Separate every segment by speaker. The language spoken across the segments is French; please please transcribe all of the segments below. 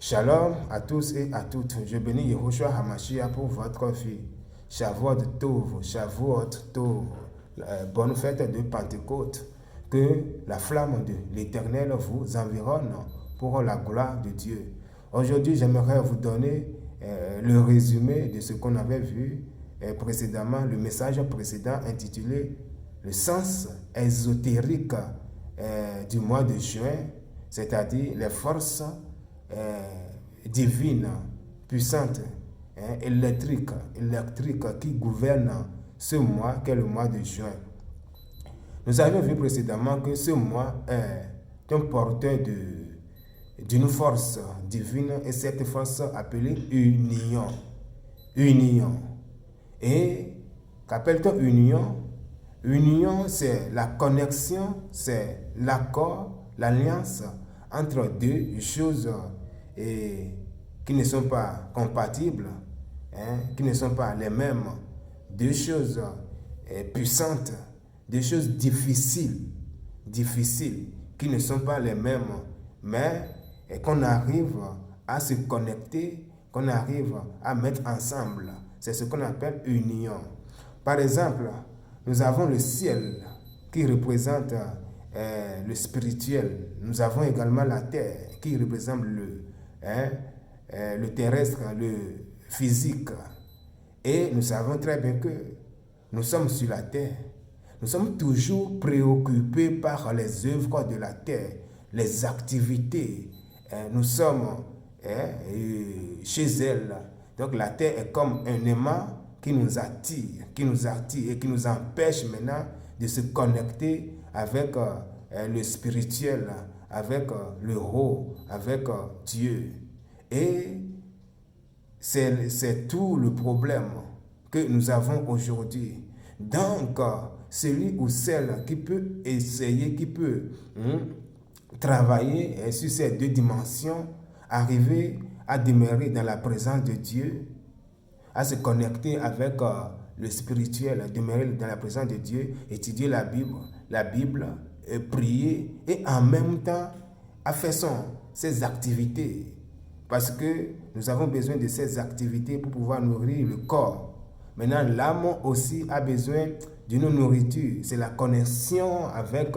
Speaker 1: Shalom à tous et à toutes. Je bénis Yehoshua Hamashiach pour votre vie. Shavuot Tov, Shavuot Tov. Bonne fête de Pentecôte. Que la flamme de l'Éternel vous environne pour la gloire de Dieu. Aujourd'hui, j'aimerais vous donner le résumé de ce qu'on avait vu précédemment, le message précédent intitulé « Le sens ésotérique du mois de juin », c'est-à-dire les forces divines, puissantes, électriques qui gouvernent ce mois qu'est le mois de juin. Nous avions vu précédemment que ce mois est un porteur d'une force divine et cette force appelée union. Union. Et qu'appelle-t-on union? Union, c'est la connexion, c'est l'accord, l'alliance entre deux choses qui ne sont pas compatibles, qui ne sont pas les mêmes, deux choses puissantes, des choses difficiles, qui ne sont pas les mêmes, mais qu'on arrive à se connecter, qu'on arrive à mettre ensemble. C'est ce qu'on appelle union. Par exemple, nous avons le ciel qui représente le spirituel. Nous avons également la terre qui représente le terrestre, le physique. Et nous savons très bien que nous sommes sur la terre. Nous sommes toujours préoccupés par les œuvres de la terre, les activités. Nous sommes chez elle. Donc la terre est comme un aimant qui nous attire et qui nous empêche maintenant de se connecter avec le spirituel, avec le haut, avec Dieu. Et c'est tout le problème que nous avons aujourd'hui. Donc, celui ou celle qui peut essayer, qui peut travailler sur ces deux dimensions, arriver à demeurer dans la présence de Dieu, à se connecter avec le spirituel, demeurer dans la présence de Dieu, étudier la Bible, prier et en même temps à faire ses activités. Parce que nous avons besoin de ces activités pour pouvoir nourrir le corps. Maintenant, l'âme aussi a besoin d'une nourriture. C'est la connexion avec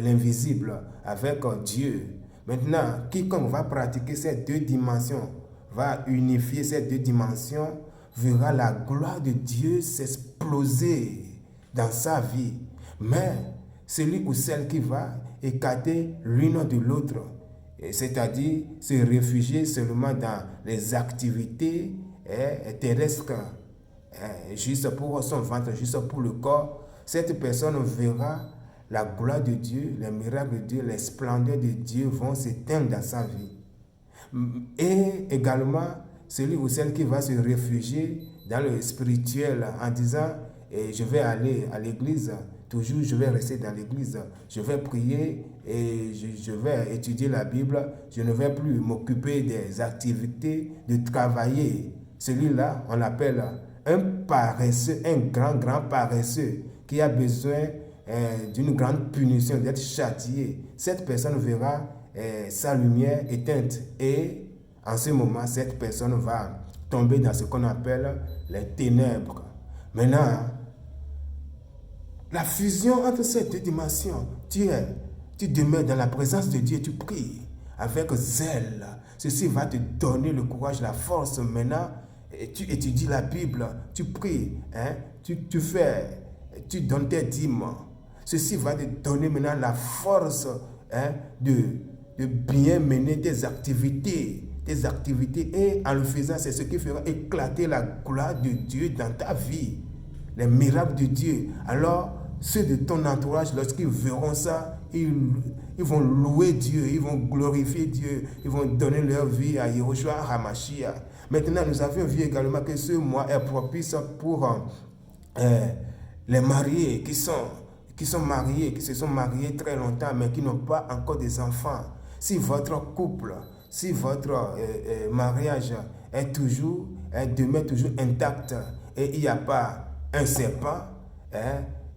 Speaker 1: l'invisible, avec Dieu. Maintenant, quiconque va pratiquer ces deux dimensions, va unifier ces deux dimensions, verra la gloire de Dieu s'exploser dans sa vie. Mais celui ou celle qui va écarter l'une de l'autre, c'est-à-dire se réfugier seulement dans les activités terrestres, juste pour son ventre, juste pour le corps, cette personne verra la gloire de Dieu, les miracles de Dieu, les splendeurs de Dieu vont s'éteindre dans sa vie. Et également, celui ou celle qui va se réfugier dans le spirituel en disant je vais aller à l'église, toujours je vais rester dans l'église, je vais prier et je vais étudier la Bible, je ne vais plus m'occuper des activités, de travailler. Celui-là, on l'appelle un paresseux, un grand paresseux qui a besoin d'une grande punition, d'être châtié. Cette personne verra sa lumière éteinte et en ce moment, cette personne va tomber dans ce qu'on appelle les ténèbres. Maintenant, la fusion entre ces deux dimensions, tu demeures dans la présence de Dieu, tu pries avec zèle. Ceci va te donner le courage, la force. Maintenant, tu étudies la Bible, tu pries, tu donnes tes dîmes. Ceci va te donner maintenant la force de bien mener tes activités. Et en le faisant, c'est ce qui fera éclater la gloire de Dieu dans ta vie, les miracles de Dieu. Alors, ceux de ton entourage, lorsqu'ils verront ça, ils vont louer Dieu, ils vont glorifier Dieu, ils vont donner leur vie à Yehoshua Hamashiach. Maintenant, nous avions vu également que ce mois est propice pour les mariés qui sont mariés, qui se sont mariés très longtemps, mais qui n'ont pas encore des enfants. Si votre couple, si votre mariage demeure toujours intact et il n'y a pas un serpent,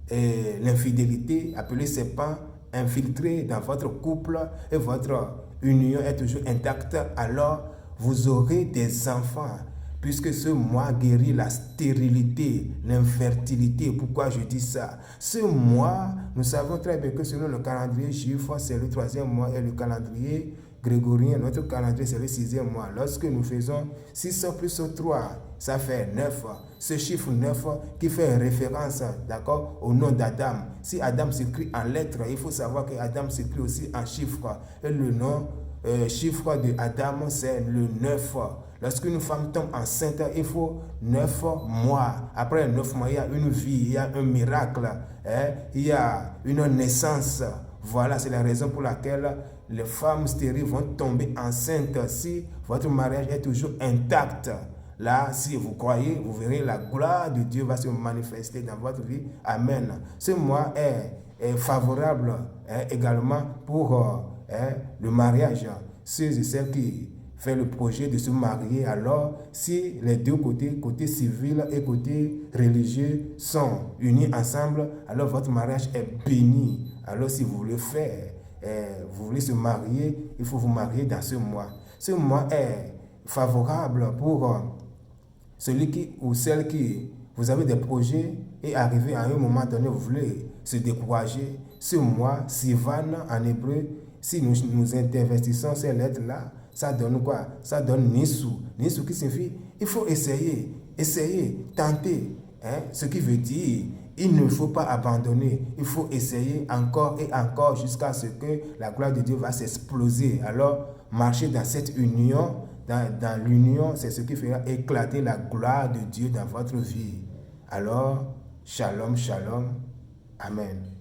Speaker 1: et l'infidélité, appelé serpent, infiltré dans votre couple et votre union est toujours intacte, alors vous aurez des enfants. Puisque ce mois guérit la stérilité, l'infertilité. Pourquoi je dis ça? Ce mois, nous savons très bien que selon le calendrier juif, c'est le 3e mois et le calendrier grégorien, notre calendrier, c'est le 6e mois. Lorsque nous faisons 6 plus 3, ça fait 9. Ce chiffre 9 qui fait référence, d'accord, au nom d'Adam. Si Adam s'écrit en lettres, il faut savoir que Adam s'écrit aussi en chiffres. Et le nom chiffre de Adam, c'est le 9. Lorsqu'une femme tombe enceinte, il faut 9 mois. Après 9 mois, il y a une vie, il y a un miracle, il y a une naissance. Voilà, c'est la raison pour laquelle les femmes stériles vont tomber enceintes si votre mariage est toujours intact. Là, si vous croyez, vous verrez la gloire de Dieu va se manifester dans votre vie. Amen. Ce mois est favorable également pour le mariage. Ceux et celles qui font le projet de se marier, alors si les deux côtés, côté civil et côté religieux, sont unis ensemble, alors votre mariage est béni. Alors si vous voulez faire, vous voulez se marier, il faut vous marier dans ce mois. Ce mois est favorable pour celui qui ou celle qui, vous avez des projets et arrivé à un moment donné, vous voulez se décourager. Ce mois, Sivan en hébreu, si nous investissons ces lettres-là, ça donne quoi? Ça donne Nisu. Nisu qui signifie, il faut essayer, tenter. Ce qui veut dire, il ne faut pas abandonner. Il faut essayer encore et encore jusqu'à ce que la gloire de Dieu va s'exploser. Alors, marcher dans cette union, dans l'union, c'est ce qui fera éclater la gloire de Dieu dans votre vie. Alors, shalom, shalom. Amen.